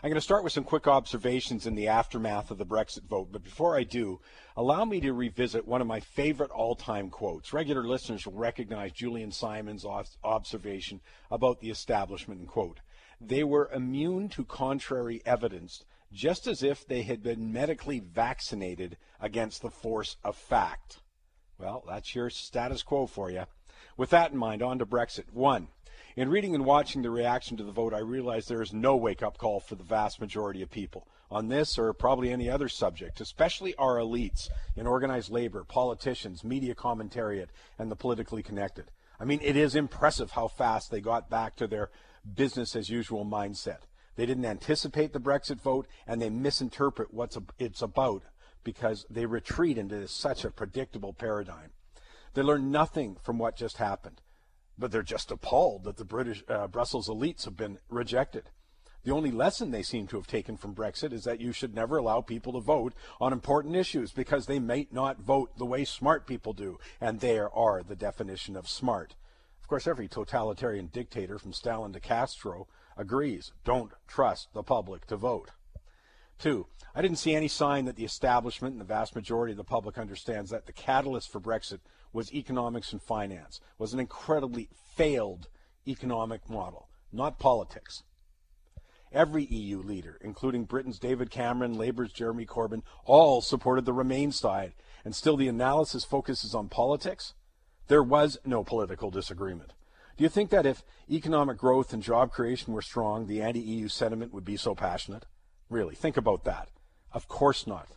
I'm going to start with some quick observations in the aftermath of the Brexit vote, but before I do, allow me to revisit one of my favorite all-time quotes. Regular listeners will recognize Julian Simon's observation about the establishment, and quote, "They were immune to contrary evidence, just as if they had been medically vaccinated against the force of fact." Well, that's your status quo for you. With that in mind, on to Brexit. 1. In reading and watching the reaction to the vote, I realized there is no wake-up call for the vast majority of people on this or probably any other subject, especially our elites in organized labor, politicians, media commentariat, and the politically connected. I mean, it is impressive how fast they got back to their business-as-usual mindset. They didn't anticipate the Brexit vote, and they misinterpret what it's about because they retreat into such a predictable paradigm. They learn nothing from what just happened, but they're just appalled that the Brussels elites have been rejected. The only lesson they seem to have taken from Brexit is that you should never allow people to vote on important issues because they might not vote the way smart people do, and they are the definition of smart. Of course, every totalitarian dictator from Stalin to Castro agrees. Don't trust the public to vote. 2, I didn't see any sign that the establishment and the vast majority of the public understands that the catalyst for Brexit was economics and finance, was an incredibly failed economic model, not politics. Every EU leader, including Britain's David Cameron, Labour's Jeremy Corbyn, all supported the Remain side, and still the analysis focuses on politics? There was no political disagreement. Do you think that if economic growth and job creation were strong, the anti-EU sentiment would be so passionate? Really, think about that. Of course not.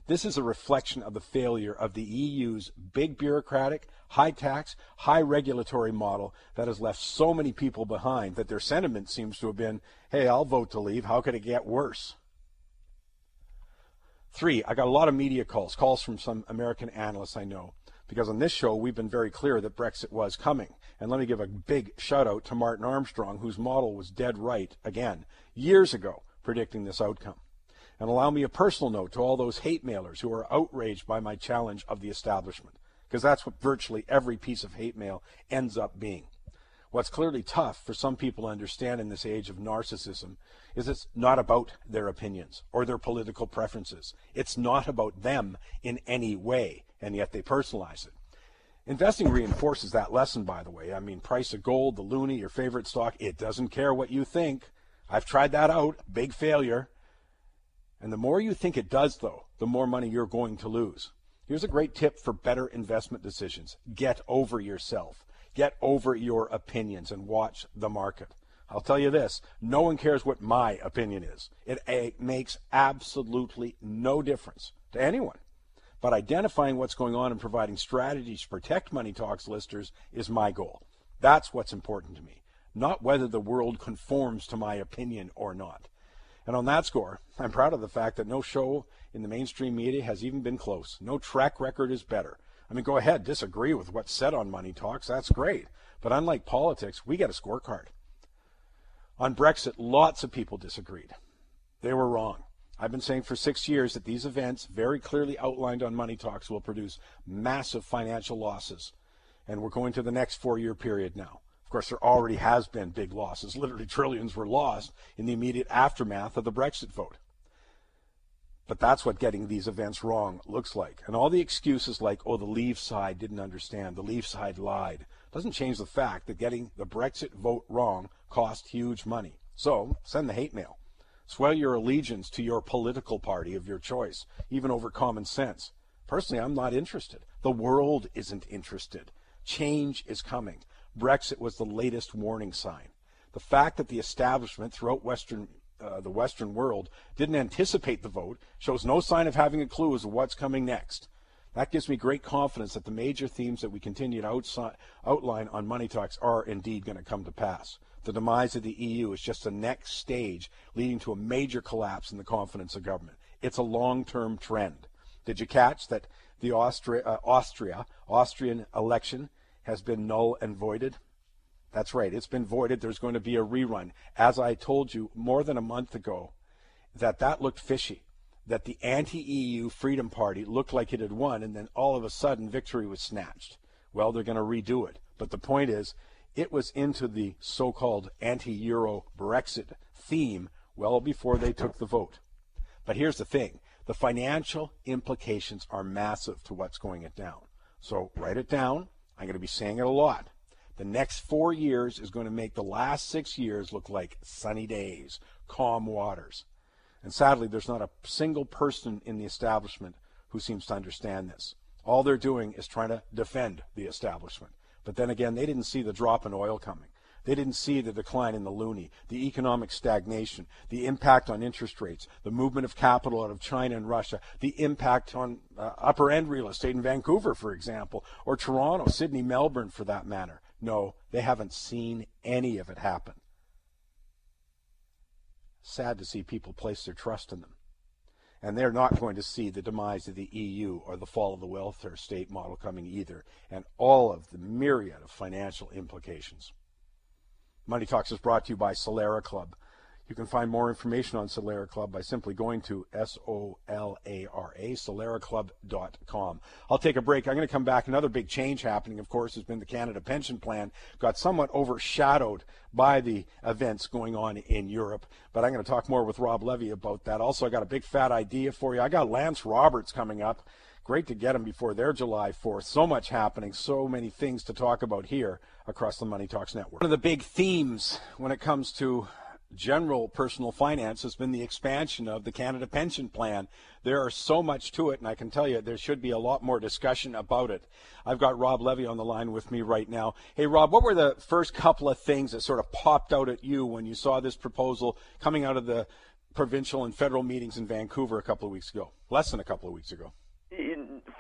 This is a reflection of the failure of the EU's big bureaucratic, high tax, high regulatory model that has left so many people behind that their sentiment seems to have been, hey, I'll vote to leave. How could it get worse? 3, I got a lot of media calls from some American analysts I know, because on this show we've been very clear that Brexit was coming. And let me give a big shout out to Martin Armstrong, whose model was dead right again, years ago, predicting this outcome. And allow me a personal note to all those hate mailers who are outraged by my challenge of the establishment, because that's what virtually every piece of hate mail ends up being. What's clearly tough for some people to understand in this age of narcissism is it's not about their opinions or their political preferences. It's not about them in any way, and yet they personalize it. Investing reinforces that lesson, by the way. I mean, price of gold, the loonie, your favorite stock, it doesn't care what you think. I've tried that out. Big failure. And the more you think it does, though, the more money you're going to lose. Here's a great tip for better investment decisions. Get over yourself. Get over your opinions and watch the market. I'll tell you this, no one cares what my opinion is. It makes absolutely no difference to anyone. But identifying what's going on and providing strategies to protect Money Talks listeners is my goal. That's what's important to me, not whether the world conforms to my opinion or not. And on that score, I'm proud of the fact that no show in the mainstream media has even been close. No track record is better. I mean, go ahead, disagree with what's said on Money Talks. That's great. But unlike politics, we get a scorecard. On Brexit, lots of people disagreed. They were wrong. I've been saying for 6 years that these events, very clearly outlined on Money Talks, will produce massive financial losses. And we're going to the next 4-year period now. Of course, there already has been big losses. Literally trillions were lost in the immediate aftermath of the Brexit vote. But that's what getting these events wrong looks like. And all the excuses like, oh, the Leave side didn't understand, the Leave side lied, doesn't change the fact that getting the Brexit vote wrong cost huge money. So send the hate mail. Swear your allegiance to your political party of your choice, even over common sense. Personally, I'm not interested. The world isn't interested. Change is coming. Brexit was the latest warning sign. The fact that the establishment throughout the Western world didn't anticipate the vote shows no sign of having a clue as to what's coming next. That gives me great confidence that the major themes that we continue to outline on Money Talks are indeed going to come to pass. The demise of the EU is just the next stage leading to a major collapse in the confidence of government. It's a long-term trend. Did you catch that the Austrian election has been null and voided? That's right, it's been voided. There's going to be a rerun. As I told you more than a month ago, that looked fishy, that the anti-EU Freedom Party looked like it had won, and then all of a sudden victory was snatched. Well, they're going to redo it. But the point is, it was into the so-called anti-Euro Brexit theme well before they took the vote. But here's the thing. The financial implications are massive to what's going it down. So write it down. I'm going to be saying it a lot. The next 4 years is going to make the last 6 years look like sunny days, calm waters. And sadly, there's not a single person in the establishment who seems to understand this. All they're doing is trying to defend the establishment. But then again, they didn't see the drop in oil coming. They didn't see the decline in the loonie, the economic stagnation, the impact on interest rates, the movement of capital out of China and Russia, the impact on upper-end real estate in Vancouver, for example, or Toronto, Sydney, Melbourne, for that matter. No, they haven't seen any of it happen. Sad to see people place their trust in them. And they're not going to see the demise of the EU or the fall of the welfare state model coming either, and all of the myriad of financial implications. Money Talks is brought to you by Solera Club. You can find more information on Solera Club by simply going to SOLARA, solaraclub.com. I'll take a break. I'm going to come back. Another big change happening, of course, has been the Canada Pension Plan. Got somewhat overshadowed by the events going on in Europe, but I'm going to talk more with Rob Levy about that. Also, I got a big fat idea for you. I got Lance Roberts coming up. Great to get him before their July 4th. So much happening, so many things to talk about here across the Money Talks Network. One of the big themes when it comes to general personal finance has been the expansion of the Canada Pension Plan. There is so much to it, and I can tell you there should be a lot more discussion about it. I've got Rob Levy on the line with me right now. Hey, Rob, what were the first couple of things that sort of popped out at you when you saw this proposal coming out of the provincial and federal meetings in Vancouver a couple of weeks ago, less than a couple of weeks ago?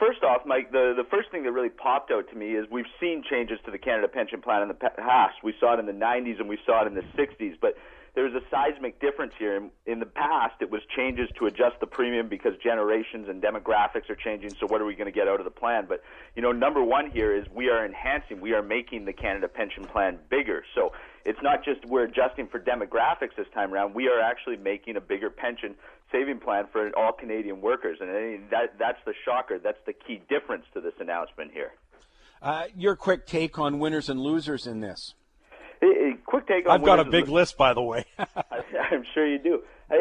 First off, Mike, the first thing that really popped out to me is we've seen changes to the Canada Pension Plan in the past. We saw it in the 90s and we saw it in the 60s, but there's a seismic difference here. In the past, it was changes to adjust the premium because generations and demographics are changing, so what are we going to get out of the plan? But, number one here is we are enhancing, we are making the Canada Pension Plan bigger. So it's not just we're adjusting for demographics this time around, we are actually making a bigger pension saving plan for all Canadian workers. And that's the shocker. That's the key difference to this announcement here. Your quick take on winners and losers in this. Quick take on I've got a big list, by the way. I'm sure you do. I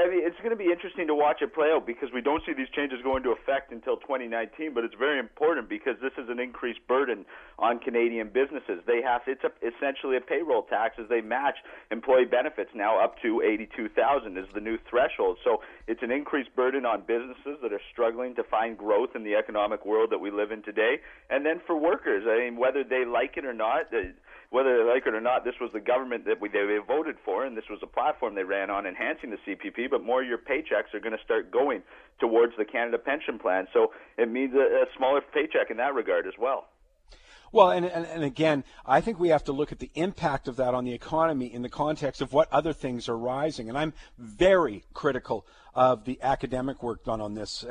mean, it's going to be interesting to watch it play out because we don't see these changes go into effect until 2019, but it's very important because this is an increased burden on Canadian businesses. It's essentially a payroll tax as they match employee benefits now up to $82,000 is the new threshold. So it's an increased burden on businesses that are struggling to find growth in the economic world that we live in today. And then for workers, I mean, whether they like it or not, this was the government that they voted for, and this was a platform they ran on enhancing the CPP, but more of your paychecks are going to start going towards the Canada Pension Plan. So it means a smaller paycheck in that regard as well. Well, and again, I think we have to look at the impact of that on the economy in the context of what other things are rising. And I'm very critical of the academic work done on this.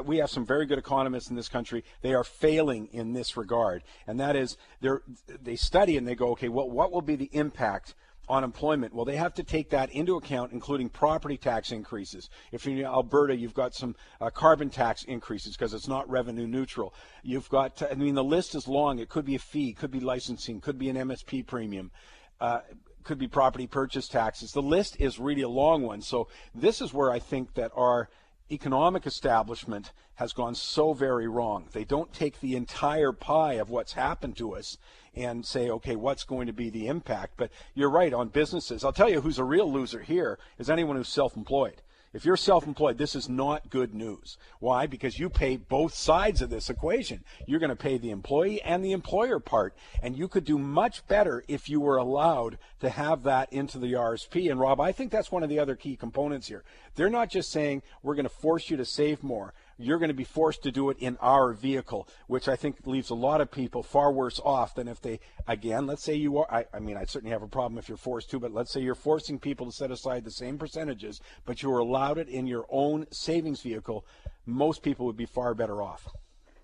We have some very good economists in this country. They are failing in this regard. And that is, they study and they go, okay, well, what will be the impact on employment? Well, they have to take that into account, including property tax increases. If you're in Alberta, you've got some carbon tax increases because it's not revenue neutral. You've got, the list is long. It could be a fee, could be licensing, could be an MSP premium, could be property purchase taxes. The list is really a long one. So this is where I think that our economic establishment has gone so very wrong. They don't take the entire pie of what's happened to us and say, okay, what's going to be the impact? But you're right on businesses. I'll tell you who's a real loser here is anyone who's self-employed. If you're self-employed, this is not good news. Why? Because you pay both sides of this equation. You're going to pay the employee and the employer part, and you could do much better if you were allowed to have that into the RSP. And Rob, I think that's one of the other key components here. They're not just saying we're going to force you to save more. You're going to be forced to do it in our vehicle, which I think leaves a lot of people far worse off than if they, again, let's say you are, I certainly have a problem if you're forced to, but let's say you're forcing people to set aside the same percentages, but you were allowed it in your own savings vehicle, most people would be far better off.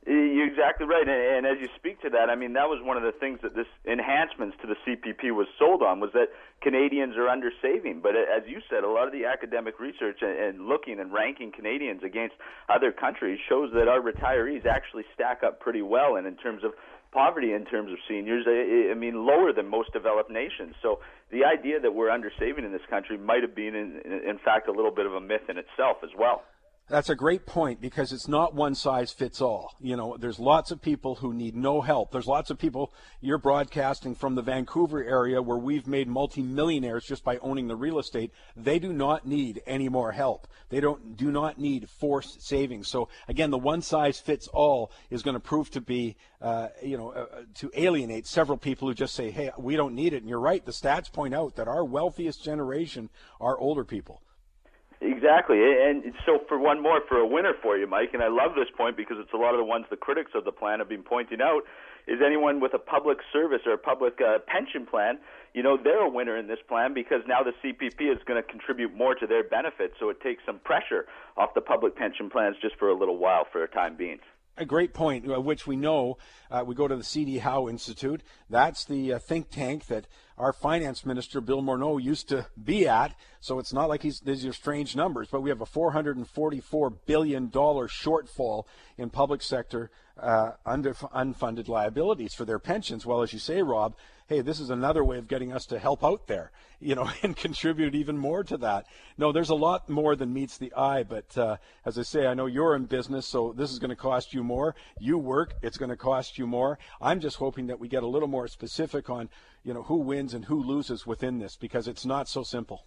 You're exactly right, and as you speak to that, that was one of the things that this enhancements to the CPP was sold on, was that Canadians are under-saving. But as you said, a lot of the academic research and looking and ranking Canadians against other countries shows that our retirees actually stack up pretty well, and in terms of poverty in terms of seniors, I mean, lower than most developed nations. So the idea that we're undersaving in this country might have been, in fact, a little bit of a myth in itself as well. That's a great point, because it's not one size fits all. You know, there's lots of people who need no help. There's lots of people, you're broadcasting from the Vancouver area where we've made multimillionaires just by owning the real estate. They do not need any more help. They do not need forced savings. So again, the one size fits all is going to prove to be, to alienate several people who just say, hey, we don't need it. And you're right. The stats point out that our wealthiest generation are older people. Exactly. And so for a winner for you, Mike, and I love this point because it's a lot of the ones the critics of the plan have been pointing out, is anyone with a public service or a public pension plan, they're a winner in this plan because now the CPP is going to contribute more to their benefit, so it takes some pressure off the public pension plans just for a little while, for a time being. A great point, which we know. We go to the C.D. Howe Institute. That's the think tank that our finance minister, Bill Morneau, used to be at. So it's not like these are strange numbers, but we have a $444 billion shortfall in public sector unfunded liabilities for their pensions. Well, as you say, Rob, hey, this is another way of getting us to help out there, and contribute even more to that. No, there's a lot more than meets the eye, but as I say, I know you're in business, so this is going to cost you more. You work, it's going to cost you more. I'm just hoping that we get a little more specific on, who wins and who loses within this, because it's not so simple.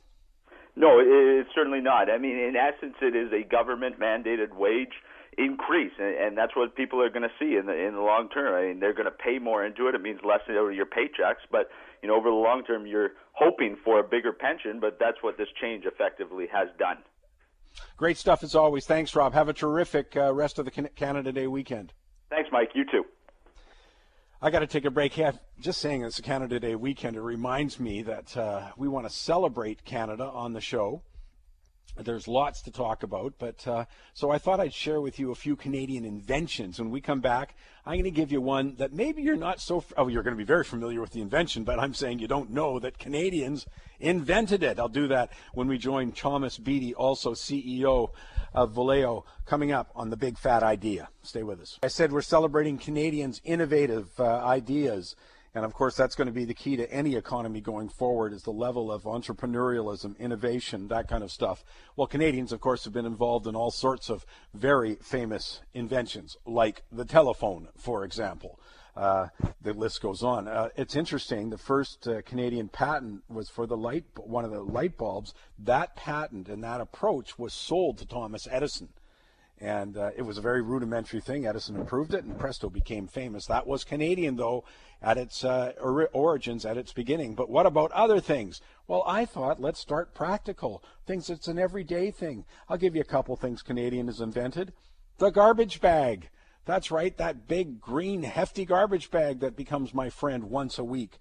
No, it's certainly not. I mean, in essence, it is a government-mandated wage increase, and that's what people are going to see in the long term. I mean, they're going to pay more into it. It means less over your paychecks, but over the long term, you're hoping for a bigger pension. But that's what this change effectively has done. Great stuff as always. Thanks, Rob. Have a terrific rest of the Canada Day weekend. Thanks, Mike. You too. I got to take a break here. Just saying it's a Canada Day weekend, it reminds me that we want to celebrate Canada on the show. There's lots to talk about, but so I thought I'd share with you a few Canadian inventions. When we come back, I'm going to give you one that maybe you're not so, you're going to be very familiar with the invention, but I'm saying you don't know that Canadians invented it. I'll do that when we join Thomas Beattie, also CEO of Valeo, coming up on The Big Fat Idea. Stay with us. I said we're celebrating Canadians' innovative ideas. And, of course, that's going to be the key to any economy going forward, is the level of entrepreneurialism, innovation, that kind of stuff. Well, Canadians, of course, have been involved in all sorts of very famous inventions, like the telephone, for example. The list goes on. It's interesting. The first Canadian patent was for one of the light bulbs. That patent and that approach was sold to Thomas Edison. And it was a very rudimentary thing. Edison improved it, and presto, became famous. That was Canadian, though, at its origins, at its beginning. But what about other things? Well, I thought, let's start practical. Things that's an everyday thing. I'll give you a couple things Canadian has invented. The garbage bag. That's right, that big, green, hefty garbage bag that becomes my friend once a week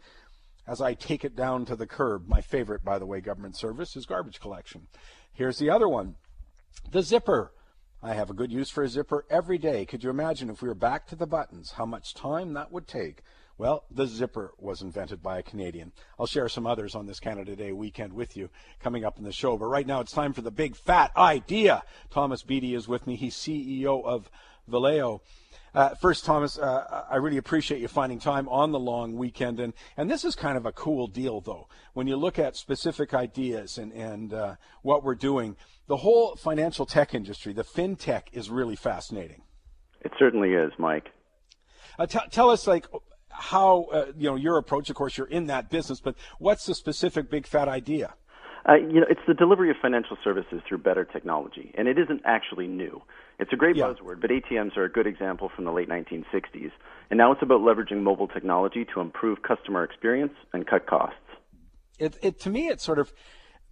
as I take it down to the curb. My favorite, by the way, government service is garbage collection. Here's the other one. The zipper. I have a good use for a zipper every day. Could you imagine if we were back to the buttons, how much time that would take? Well, the zipper was invented by a Canadian. I'll share some others on this Canada Day weekend with you coming up in the show. But right now it's time for the big fat idea. Thomas Beattie is with me. He's CEO of Valeo. First, Thomas, I really appreciate you finding time on the long weekend. And this is kind of a cool deal, though. When you look at specific ideas and what we're doing, the whole financial tech industry, the fintech, is really fascinating. It certainly is, Mike. Tell us, how, your approach. Of course, you're in that business, but what's the specific big fat idea? It's the delivery of financial services through better technology, and it isn't actually new. It's a great buzzword, but ATMs are a good example from the late 1960s, and now it's about leveraging mobile technology to improve customer experience and cut costs. To me, it's sort of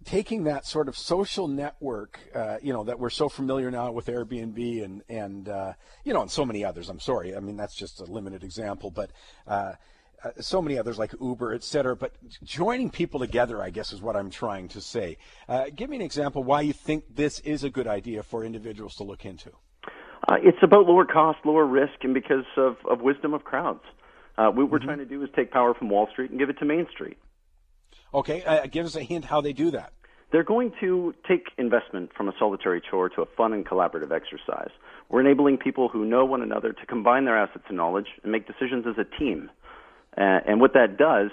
taking that sort of social network, that we're so familiar now with Airbnb and so many others. I'm sorry. I mean, that's just a limited example, but so many others like Uber, et cetera. But joining people together, I guess, is what I'm trying to say. Give me an example why you think this is a good idea for individuals to look into. It's about lower cost, lower risk, and because of wisdom of crowds. What we're trying to do is take power from Wall Street and give it to Main Street. Okay, give us a hint how they do that. They're going to take investment from a solitary chore to a fun and collaborative exercise. We're enabling people who know one another to combine their assets and knowledge and make decisions as a team. And what that does,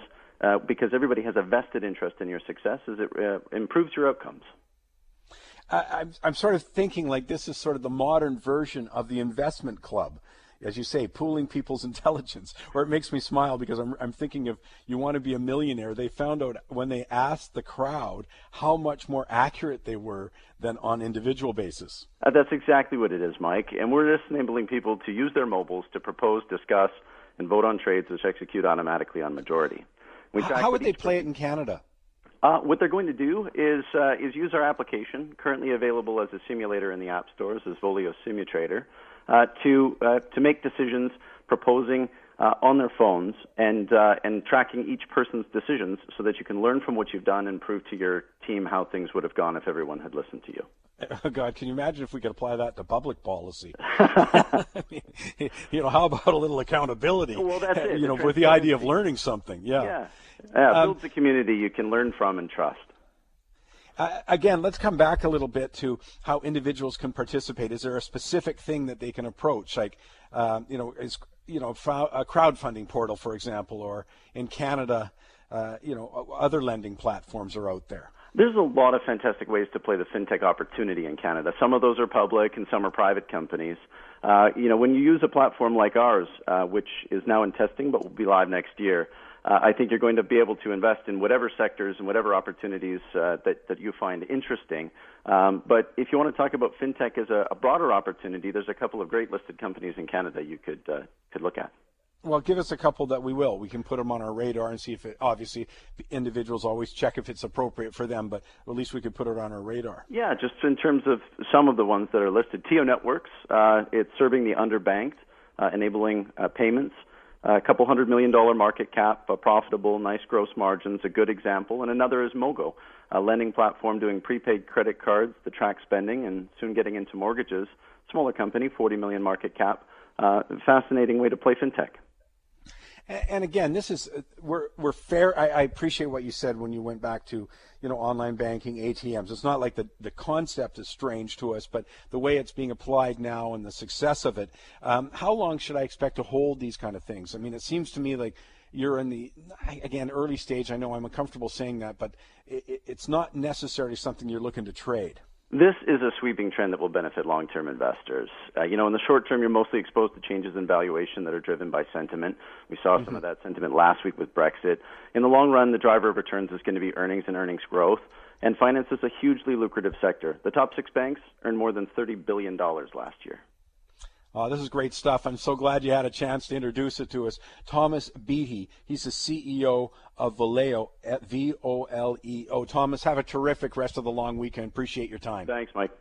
because everybody has a vested interest in your success, is it improves your outcomes. I'm sort of thinking like this is sort of the modern version of the investment club, as you say, pooling people's intelligence. Or it makes me smile because I'm thinking of you want to be a millionaire. They found out when they asked the crowd how much more accurate they were than on individual basis. That's exactly what it is, Mike. And we're just enabling people to use their mobiles to propose, discuss, and vote on trades which execute automatically on majority. How would they play it in Canada? What they're going to do is use our application, currently available as a simulator in the app stores as Volio Simulator, to make decisions, proposing on their phones, and tracking each person's decisions so that you can learn from what you've done and prove to your team how things would have gone if everyone had listened to you. Oh God, can you imagine if we could apply that to public policy? I mean, how about a little accountability? Well, that's it. With the idea of learning something. Yeah. Builds a community you can learn from and trust. Again, let's come back a little bit to how individuals can participate. Is there a specific thing that they can approach, like, a crowdfunding portal, for example, or in Canada, other lending platforms are out there? There's a lot of fantastic ways to play the fintech opportunity in Canada. Some of those are public and some are private companies. When you use a platform like ours, which is now in testing but will be live next year, I think you're going to be able to invest in whatever sectors and whatever opportunities that you find interesting. But if you want to talk about fintech as a broader opportunity, there's a couple of great listed companies in Canada you could look at. Well, give us a couple that we will. We can put them on our radar and see if obviously individuals always check if it's appropriate for them, but at least we could put it on our radar. Yeah, just in terms of some of the ones that are listed. TO Networks, it's serving the underbanked, enabling payments. A couple $100 million market cap, profitable, nice gross margins, a good example. And another is Mogo, a lending platform doing prepaid credit cards that track spending and soon getting into mortgages. Smaller company, 40 million market cap. Fascinating way to play fintech. And again, this is we're fair. I appreciate what you said when you went back to online banking, ATMs. It's not like the concept is strange to us, but the way it's being applied now and the success of it. How long should I expect to hold these kind of things? I mean, it seems to me like you're in the early stage. I know I'm uncomfortable saying that, but it's not necessarily something you're looking to trade. This is a sweeping trend that will benefit long-term investors. In the short term, you're mostly exposed to changes in valuation that are driven by sentiment. We saw some of that sentiment last week with Brexit. In the long run, the driver of returns is going to be earnings and earnings growth. And finance is a hugely lucrative sector. The top 6 banks earned more than $30 billion last year. This is great stuff. I'm so glad you had a chance to introduce it to us. Thomas Beattie, he's the CEO of Voleo, Voleo. Thomas, have a terrific rest of the long weekend. Appreciate your time. Thanks, Mike.